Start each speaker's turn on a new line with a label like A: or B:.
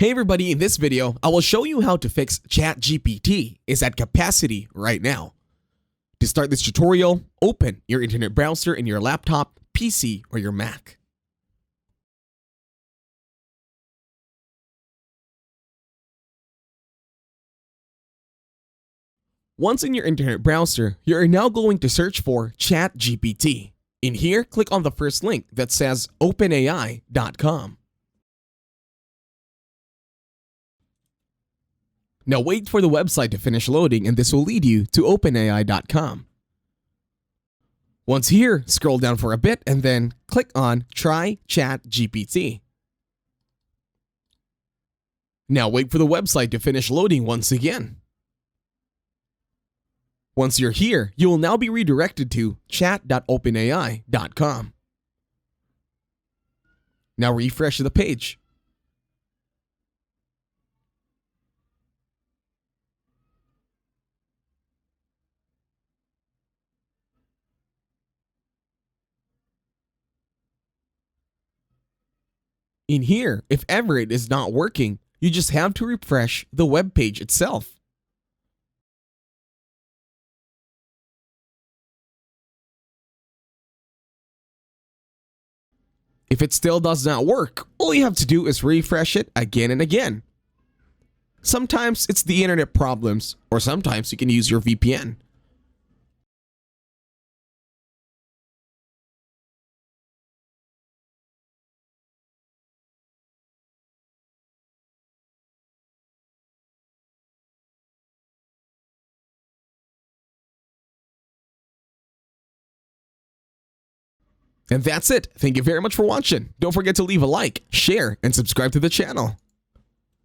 A: Hey everybody, in this video, I will show you how to fix ChatGPT is at capacity right now. To start this tutorial, open your internet browser in your laptop, PC, or your Mac. Once in your internet browser, you are now going to search for ChatGPT. In here, click on the first link that says openai.com. Now wait for the website to finish loading and this will lead you to openai.com. Once here, scroll down for a bit and then click on Try ChatGPT. Now wait for the website to finish loading once again. Once you're here, you will now be redirected to chat.openai.com. Now refresh the page. In here, if ever it is not working, you just have to refresh the web page itself. If it still does not work, all you have to do is refresh it again and again. Sometimes it's the internet problems, or sometimes you can use your VPN. And that's it. Thank you very much for watching. Don't forget to leave a like, share, and subscribe to the channel.